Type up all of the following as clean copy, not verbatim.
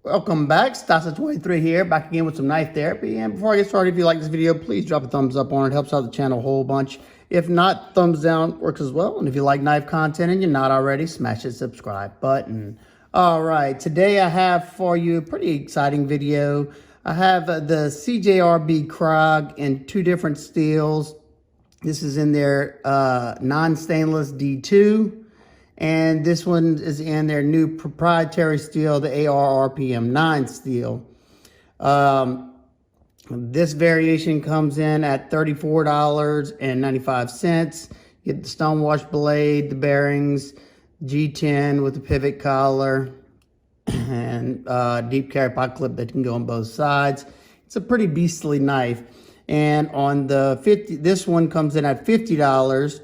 Welcome back, Stasa23 here, back again with some knife therapy. And before I get started, if you like this video, please drop a thumbs up on it. It helps out the channel a whole bunch. If not, thumbs down works as well. And if you like knife content and you're not already, smash the subscribe button. All right, today I have for you a pretty exciting video. I have the CJRB Crag in two different steels. This is in their non-stainless D2. And this one is in their new proprietary steel, the AR-RPM9 steel. This variation comes in at $34.95. You get the stonewash blade, the bearings, G10 with the pivot collar, and deep carry pocket clip that can go on both sides. It's a pretty beastly knife. And on the this one comes in at $50.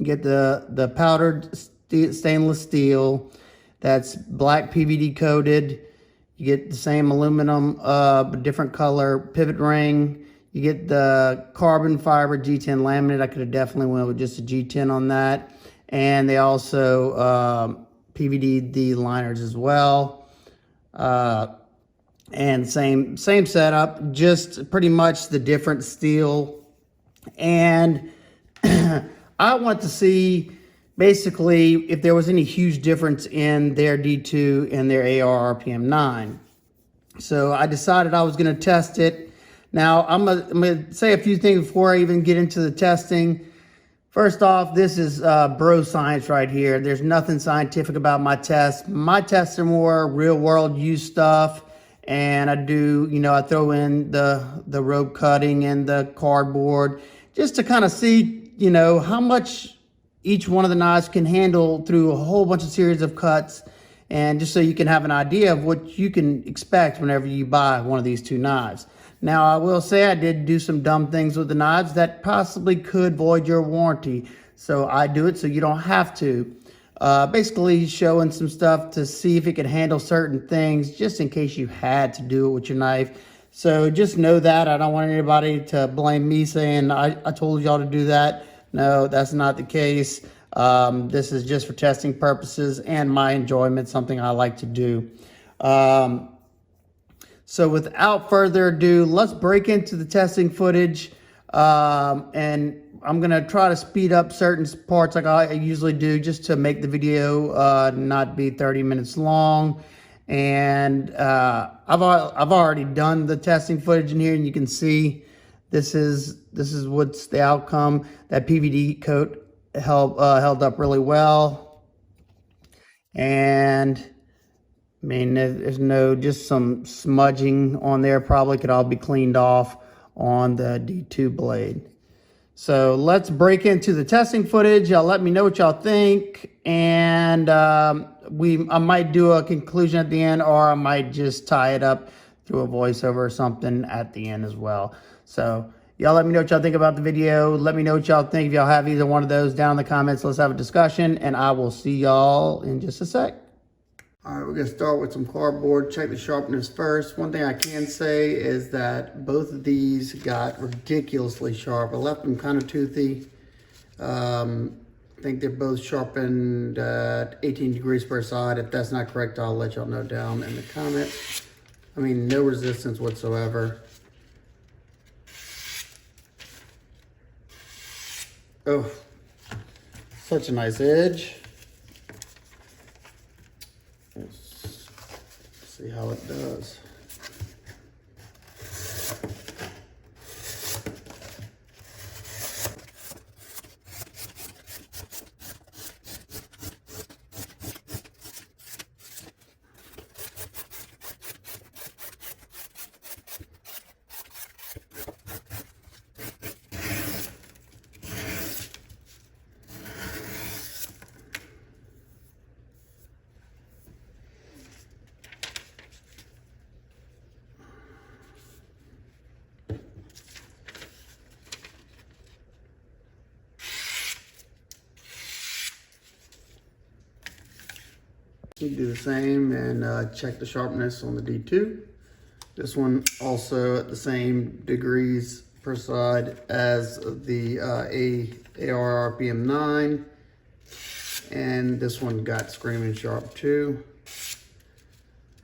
You get the powdered stainless steel that's black PVD coated. You get the same aluminum but different color pivot ring. You get the carbon fiber G10 laminate. I could have definitely went with just a G10 on that. And they also PVD'd the liners as well. And same setup, just pretty much the different steel. And I want to see basically if there was any huge difference in their D2 and their AR-RPM9. So I decided I was going to test it. Now I'm gonna say a few things before I even get into the testing. First off, this is bro science right here. There's nothing scientific about my tests. My tests are more real world use stuff. And I do, I throw in the rope cutting and the cardboard just to kind of see, how much each one of the knives can handle through a whole bunch of series of cuts, and just so you can have an idea of what you can expect whenever you buy one of these two knives. Now, I will say I did do some dumb things with the knives that possibly could void your warranty. So I do it so you don't have to. Basically showing some stuff to see if it can handle certain things, just in case you had to do it with your knife. So just know that. I don't want anybody to blame me saying I told y'all to do that. No, that's not the case. This is just for testing purposes and my enjoyment, something I like to do. So without further ado, let's break into the testing footage. And I'm going to try to speed up certain parts like I usually do, just to make the video not be 30 minutes long. And I've already done the testing footage in here, and you can see this is what's the outcome. That PVD coat held up really well. And I mean, there's just some smudging on there. Probably could all be cleaned off on the D2 blade. So let's break into the testing footage. Y'all let me know what y'all think. And I might do a conclusion at the end, or I might just tie it up through a voiceover or something at the end as well. So y'all let me know what y'all think about the video. Let me know what y'all think. If y'all have either one of those down in the comments, let's have a discussion, and I will see y'all in just a sec. All right, we're gonna start with some cardboard. Check the sharpness first. One thing I can say is that both of these got ridiculously sharp. I left them kind of toothy. I think they're both sharpened at 18 degrees per side. If that's not correct, I'll let y'all know down in the comments. I mean, no resistance whatsoever. Oh, such a nice edge. Let's see how it does. You do the same and check the sharpness on the D2. This one also at the same degrees per side as the AR-RPM9. And this one got screaming sharp too.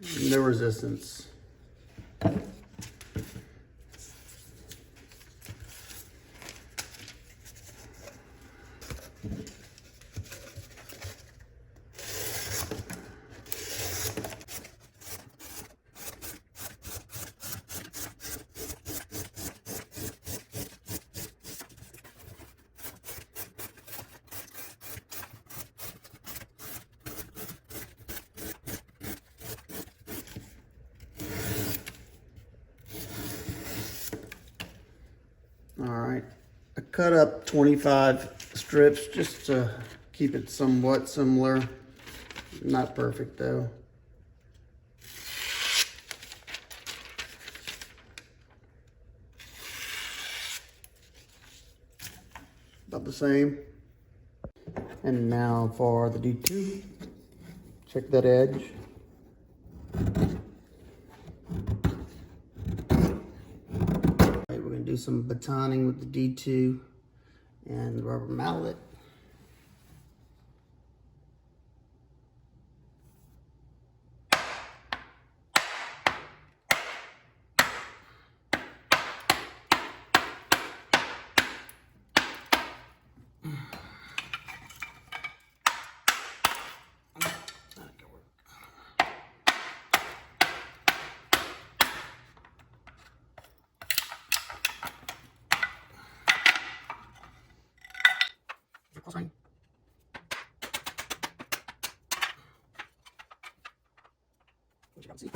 No resistance. All right, I cut up 25 strips just to keep it somewhat similar. Not perfect though. About the same. And now for the D2. Check that edge. We're going to do some batoning with the D2 and rubber mallet. What you got, see?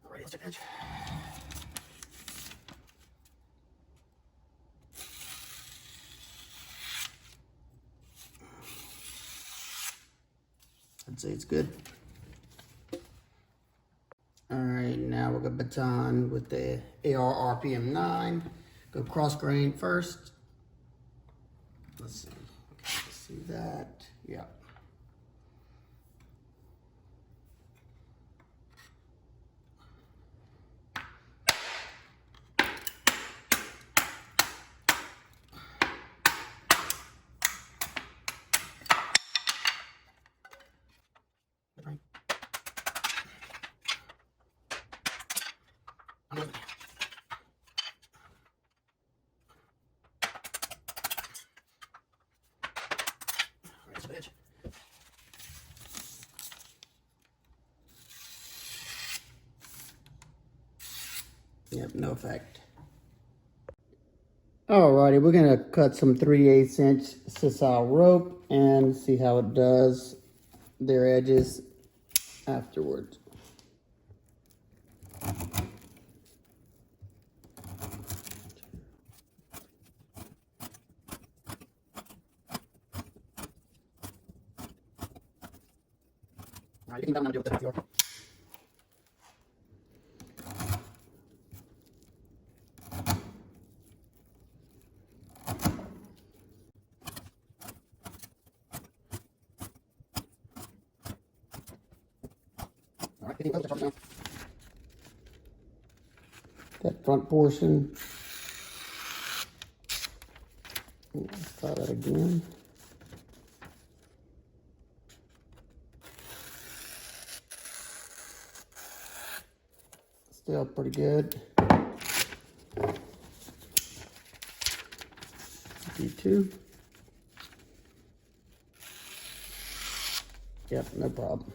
Alright, let's check the edge. I'd say it's good. Alright, now we're gonna baton with the AR-RPM9. Go cross grain first. Let's see. Okay, let's see that. Yeah. Bitch. Yep, no effect. Alrighty, we're gonna cut some 3/8 inch sisal rope and see how it does their edges afterwards. Alright, you can down and do it with the floor. Alright, that front portion. Let's try that again. Still pretty good. D2. Yep, no problem.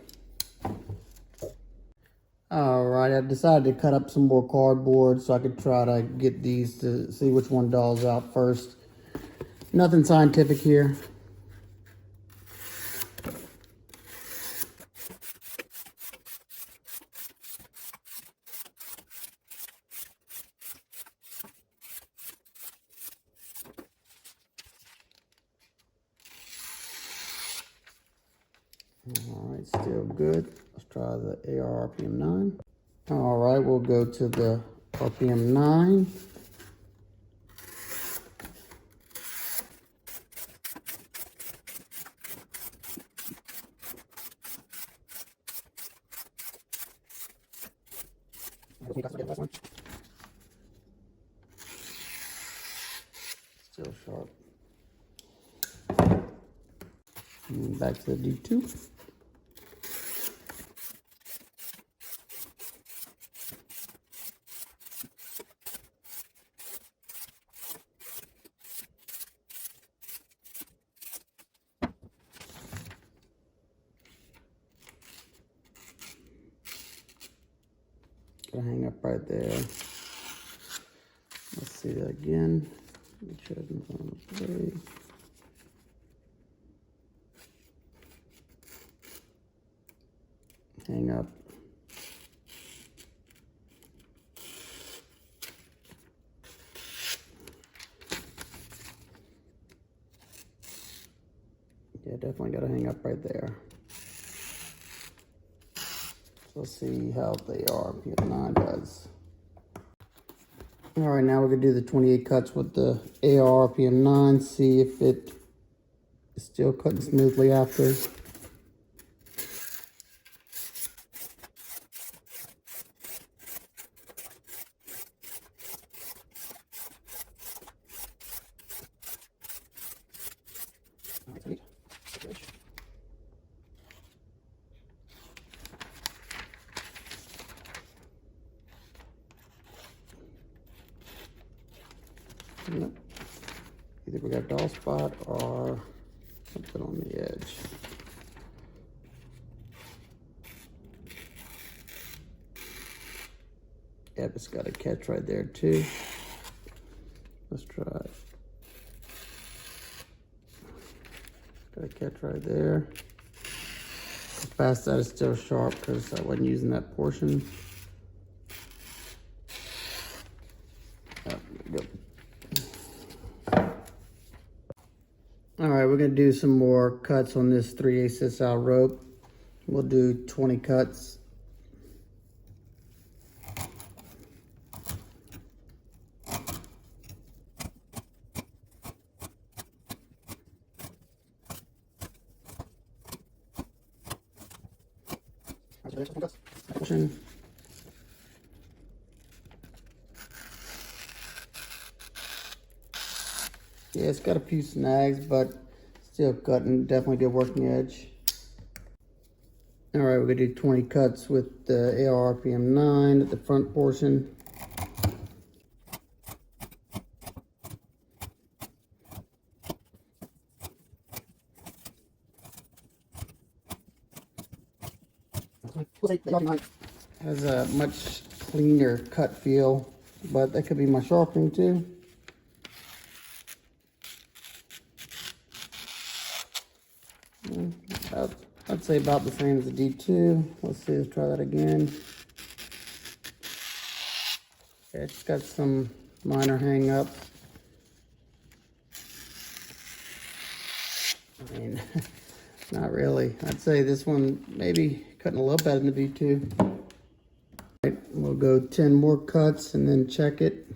Alright, I decided to cut up some more cardboard so I could try to get these to see which one dulls out first. Nothing scientific here. Alright, still good. Let's try the AR-RPM9. Alright, we'll go to the RPM9. Still sharp. And back to the D2. Gonna hang up right there. Let's see that again. Make sure I can find the play. Hang up. Yeah, definitely got to hang up right there. So let's see how the AR-RPM9 does. All right, now we're gonna do the 28 cuts with the AR-RPM9, see if it is still cutting smoothly after. Yep. Either we got a dull spot or something on the edge. Yep, it's got a catch right there too. Let's try it. Got a catch right there. Past that is still sharp because I wasn't using that portion. Go. All right, we're gonna do some more cuts on this 3/8 out rope. We'll do 20 cuts. Yeah, it's got a few snags, but still cutting, definitely good working edge. All right, we're gonna do 20 cuts with the AR-RPM9 at the front portion. Has a much cleaner cut feel, but that could be my sharpening too. I'd say about the same as the D2. Let's see, let's try that again. Okay, it's got some minor hang up. I mean, not really. I'd say this one maybe cutting a little better than the D2. All right, we'll go 10 more cuts and then check it.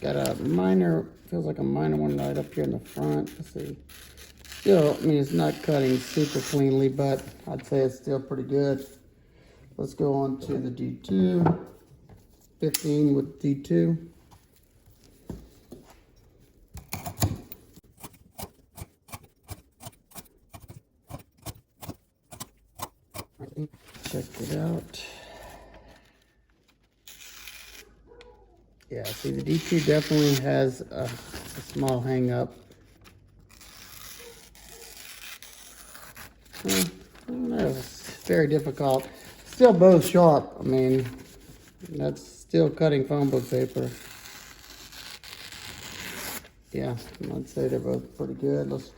Got a minor, feels like a minor one right up here in the front. Let's see. Still, I mean, it's not cutting super cleanly, but I'd say it's still pretty good. Let's go on to the D2. 15 with D2. Check it out. Yeah, see, the D2 definitely has a small hang up. I don't know, it's very difficult. Still both sharp. I mean, that's still cutting phone book paper. Yeah, I'd say they're both pretty good. Let's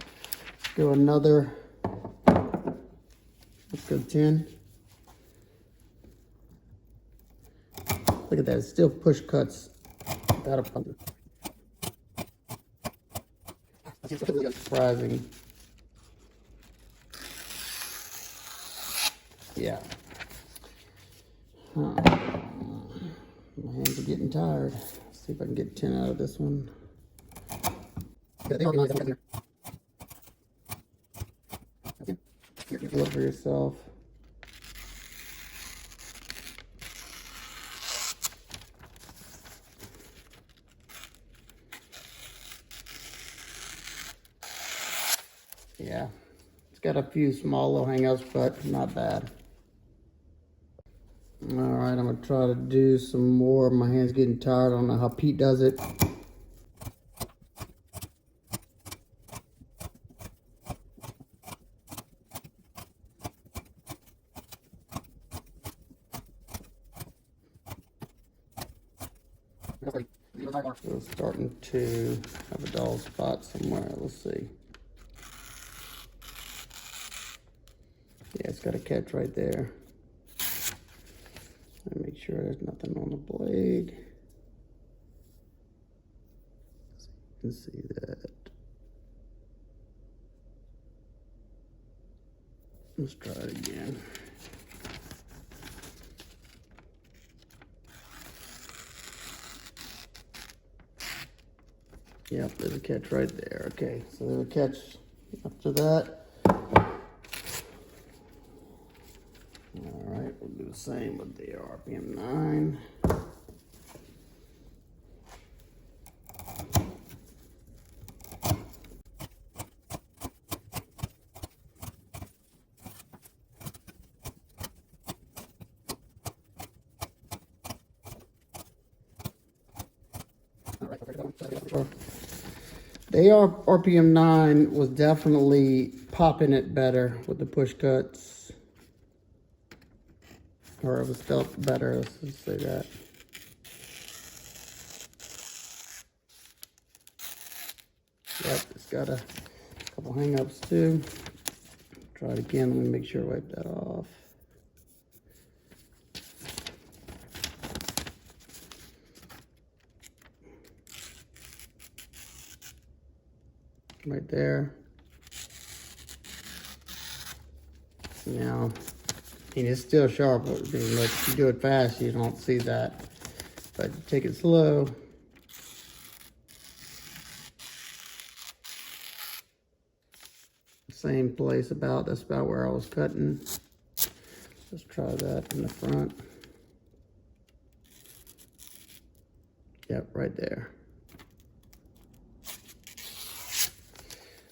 do another. Let's go 10. Look at that, it still push cuts without a pump. Surprising. Yeah. My hands are getting tired. Let's see if I can get 10 out of this one. Look for yourself. Yeah, it's got a few small little hangouts, but not bad. All right. right, I'm gonna try to do some more. My hand's getting tired. I don't know how Pete does it. So it's starting to have a dull spot somewhere. Let's see. Yeah, it's got a catch right there. Make sure there's nothing on the blade. So you can see that. Let's try it again. Yep, there's a catch right there. Okay, so there's a catch after that. All right, we'll do the same with the AR-RPM9. The AR-RPM9 was definitely popping it better with the push cuts. Or it was felt better, let's just say that. Yep, it's got a couple hang-ups too. Try it again, let me make sure I wipe that off. Right there. Now, I mean, it's still sharp, but if you do it fast, you don't see that. But take it slow. Same place about, that's about where I was cutting. Let's try that in the front. Yep, right there.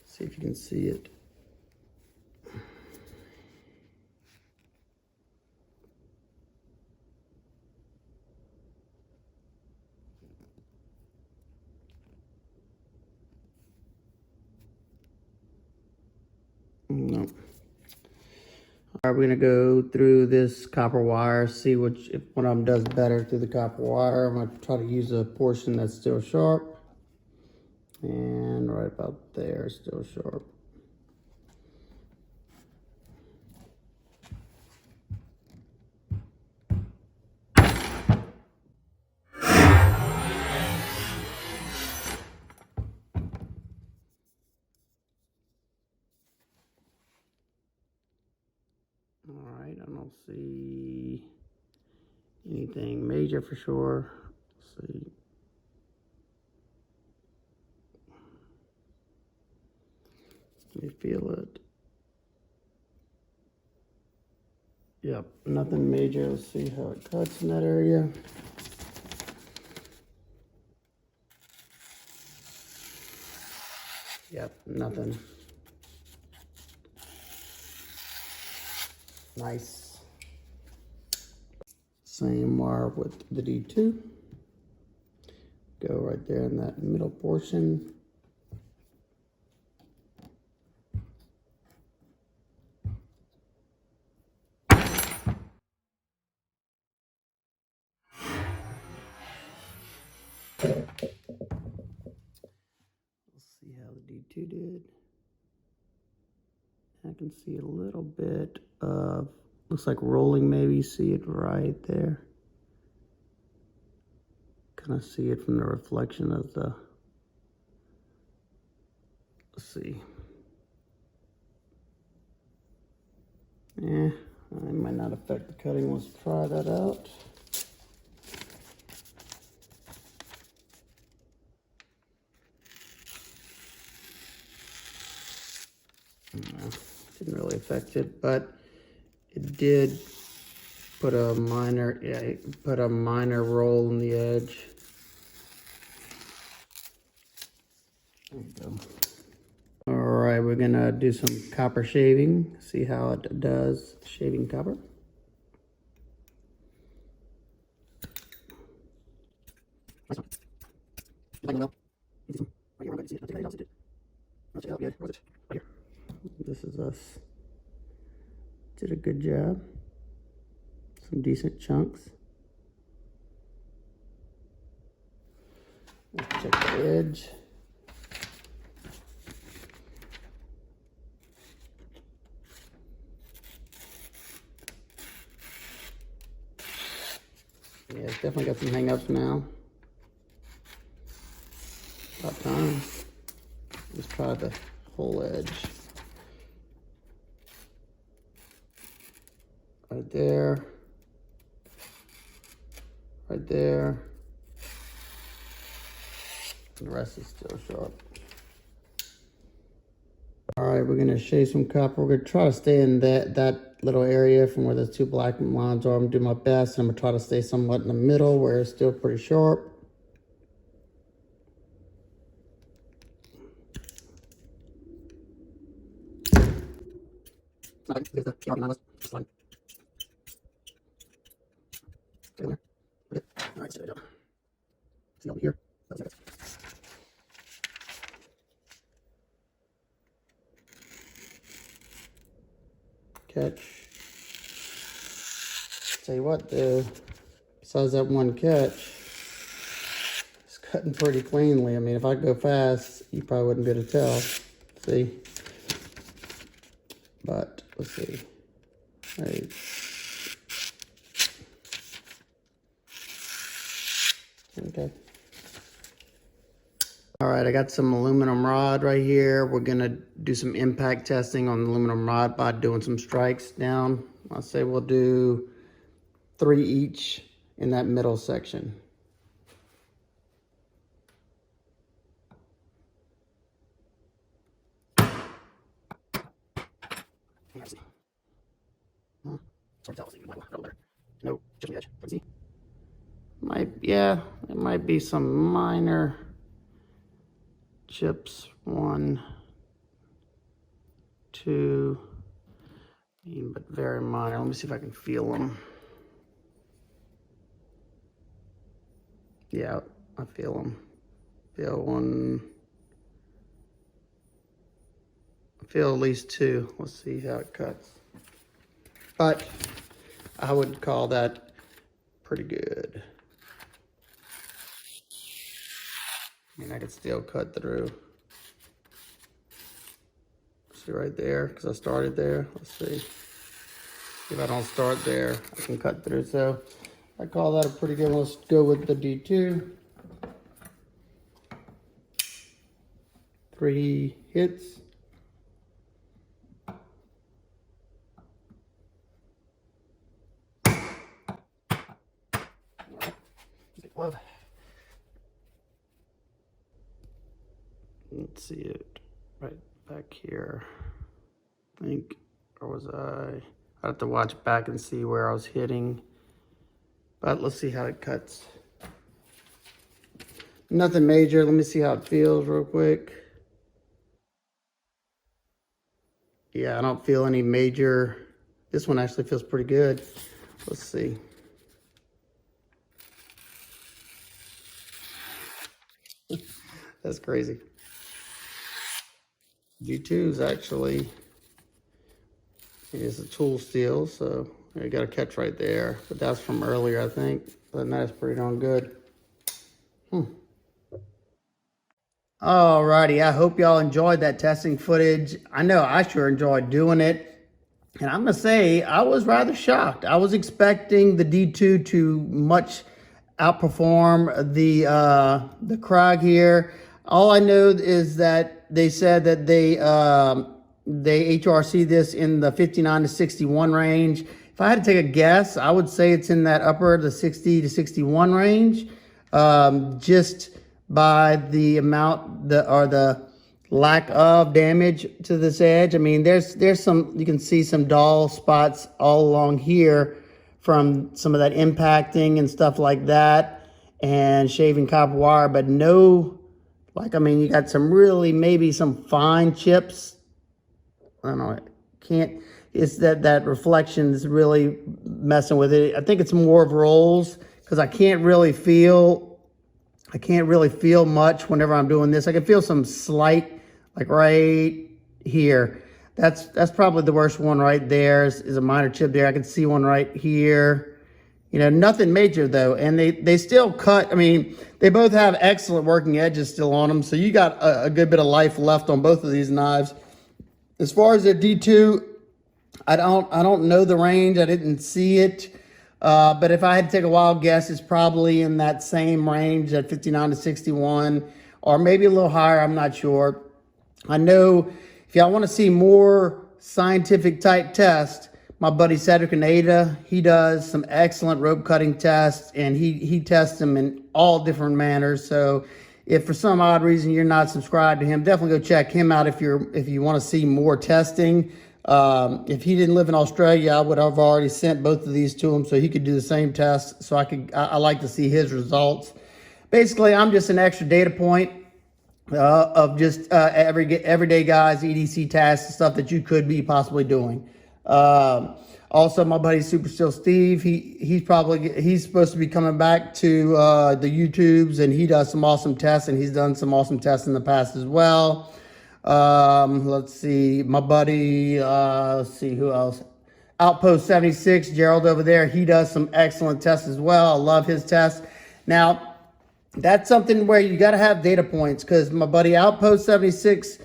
See if you can see it. No. All right, we're gonna go through this copper wire, see if one of them does better through the copper wire. I'm gonna try to use a portion that's still sharp. And right about there, still sharp. All right, I don't see anything major for sure. Let's see. Let me feel it. Yep, nothing major. Let's see how it cuts in that area. Yep, nothing. Nice. Same wire with the D2. Go right there in that middle portion. Let's see how the D2 did. I can see a little bit of, looks like rolling maybe, see it right there. Kind of see it from the reflection of the, let's see. It might not affect the cutting. Let's try that out. Didn't really affect it, but it did put a minor, roll in the edge. There you go. All right, we're gonna do some copper shaving, see how it does, shaving copper. Nice one. You like it well? Right here, I'm going to see it. I'll take it. I'll check it out good. Where's it? Right here. This is us. Did a good job. Some decent chunks. Let's check the edge. Yeah, it's definitely got some hang-ups now. About time. Let's try the whole edge. Right there. Right there. And the rest is still sharp. All right, we're gonna shave some copper. We're gonna try to stay in that little area from where the two black lines are. I'm gonna do my best, and I'm gonna try to stay somewhat in the middle where it's still pretty sharp. Okay, there's the AR-RPM9 list. Just slide. Get in there. Okay. All right, so there we go. See over here. That's it. Catch. Tell you what, though, besides that one catch, it's cutting pretty cleanly. I mean, if I go fast, you probably wouldn't be able to tell. See? But let's see. Right. Okay. All right, I got some aluminum rod right here. We're gonna do some impact testing on the aluminum rod by doing some strikes down. I'll say we'll do 3 each in that middle section. Let's see. Huh? Sort of tell. You might want to there. No, just the edge. Let's see. Yeah, it might be some minor chips. 1, 2, but very minor. Let me see if I can feel them. Yeah, I feel them. Feel 1. I feel at least 2. Let's see how it cuts. But I would call that pretty good. I mean, I could still cut through. See right there, because I started there. Let's see. If I don't start there, I can cut through. So I call that a pretty good one. Let's go with the D2. 3 hits. Love. Let's see it right back here. I think, or was I have to watch back and see where I was hitting. But let's see how it cuts. Nothing major. Let me see how it feels real quick. Yeah, I don't feel any major. This one actually feels pretty good. Let's see. That's crazy. G2 is actually, it's a tool steel, so you got a catch right there. But that's from earlier, I think. But that's pretty darn good. Alrighty, I hope y'all enjoyed that testing footage. I know I sure enjoyed doing it. And I'm gonna say, I was rather shocked. I was expecting the D2 to much outperform the Crag here. All I know is that they said that they HRC this in the 59 to 61 range. If I had to take a guess, I would say it's in that upper, the 60 to 61 range, just by the amount or the lack of damage to this edge. I mean, there's some, you can see some dull spots all along here from some of that impacting and stuff like that and shaving copper wire, but no, like, I mean, you got some really, maybe some fine chips. I don't know, it's that reflection is really messing with it. I think it's more of rolls because I can't really feel I can't really feel much whenever I'm doing this. I can feel some slight, like right here. That's probably the worst one right there is a minor chip there. I can see one right here. You know, nothing major though. And they still cut. I mean, they both have excellent working edges still on them. So you got a good bit of life left on both of these knives. As far as the D2, I don't know the range. I didn't see it. But if I had to take a wild guess, it's probably in that same range at 59 to 61, or maybe a little higher. I'm not sure. I know if y'all want to see more scientific type tests, my buddy Cedric Aneda, he does some excellent rope cutting tests, and he tests them in all different manners. So if for some odd reason you're not subscribed to him, definitely go check him out if you want to see more testing. If he didn't live in Australia, I would have already sent both of these to him so he could do the same test. So I like to see his results. Basically, I'm just an extra data point of just everyday guys, EDC tasks, and stuff that you could be possibly doing. Also, my buddy Super Still Steve, he's supposed to be coming back to the YouTubes, and he does some awesome tests, and he's done some awesome tests in the past as well. Let's see, my buddy, let's see who else. Outpost 76, Gerald over there, he does some excellent tests as well. I love his tests. Now, that's something where you got to have data points, because my buddy Outpost 76,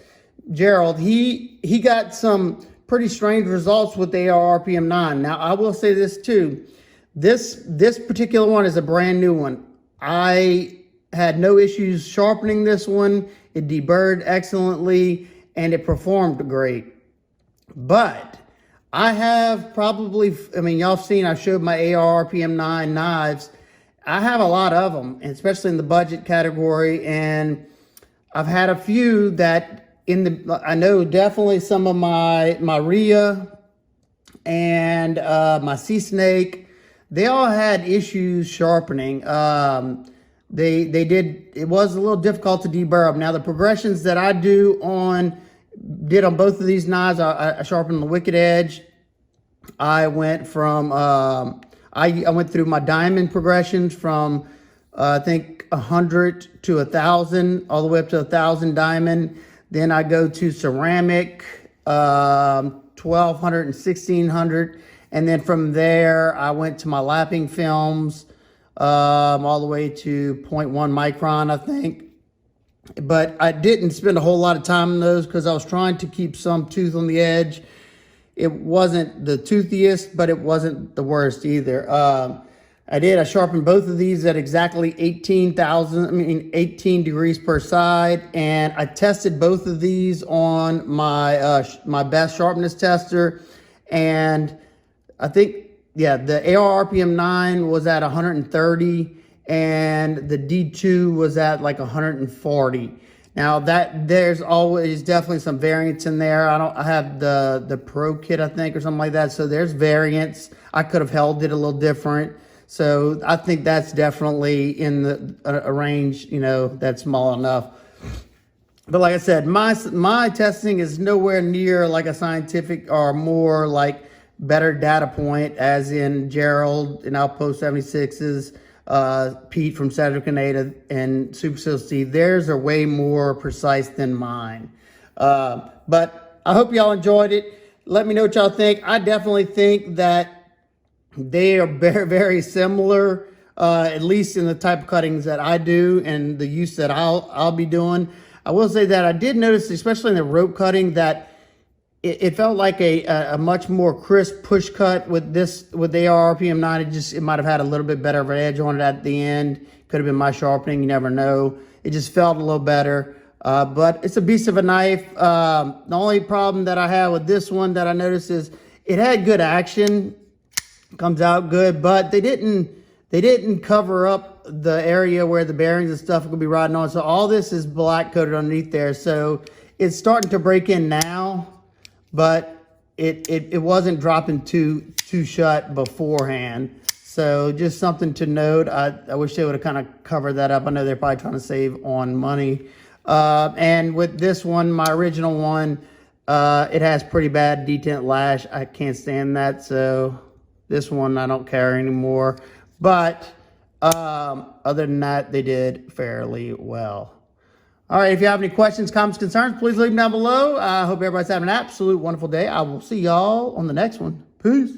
Gerald, he got some pretty strange results with the AR-RPM9. Now, I will say this too. This particular one is a brand new one. I had no issues sharpening this one. It deburred excellently, and it performed great. But I have probably, I mean, y'all have seen, I showed my AR-RPM9 knives. I have a lot of them, especially in the budget category, and I've had a few that I know definitely some of my Rhea and my Sea Snake, they all had issues sharpening. It was a little difficult to deburr them. Now the progressions that I did on both of these knives, I sharpened the wicked edge. I went from I went through my diamond progressions from I think 100 to 1,000, all the way up to 1,000 diamond. Then I go to ceramic, 1,200 and 1,600. And then from there, I went to my lapping films, all the way to 0.1 micron, I think. But I didn't spend a whole lot of time on those because I was trying to keep some tooth on the edge. It wasn't the toothiest, but it wasn't the worst either. I sharpened both of these at exactly 18 degrees per side, and I tested both of these on my my best sharpness tester, and I think, yeah, the AR-RPM9 was at 130, and the D2 was at like 140. Now there's always definitely some variance in there. I have the Pro Kit, I think, or something like that. So there's variance. I could have held it a little different. So I think that's definitely in a range, you know, that's small enough. But like I said, my testing is nowhere near like a scientific or more like better data point, as in Gerald and Outpost 76's, Pete from Cedric Aneda and Super Still Steve. Theirs are way more precise than mine. But I hope y'all enjoyed it. Let me know what y'all think. I definitely think that they are very, very similar, at least in the type of cuttings that I do and the use that I'll be doing. I will say that I did notice, especially in the rope cutting, that it felt like a much more crisp push cut with the AR-RPM9. It might have had a little bit better of an edge on it at the end. Could have been my sharpening, you never know. It just felt a little better. But it's a beast of a knife. The only problem that I had with this one that I noticed is it had good action. Comes out good, but they didn't cover up the area where the bearings and stuff could be riding on. So all this is black coated underneath there. So it's starting to break in now, but it wasn't dropping too shut beforehand. So just something to note. I wish they would have kind of covered that up. I know they're probably trying to save on money. And with this one, my original one, it has pretty bad detent lash. I can't stand that. So this one I don't care anymore. But Other than that, they did fairly well. All right, if you have any questions, comments, concerns, please leave them down below. I hope everybody's having an absolute wonderful day. I will see y'all on the next one. Peace.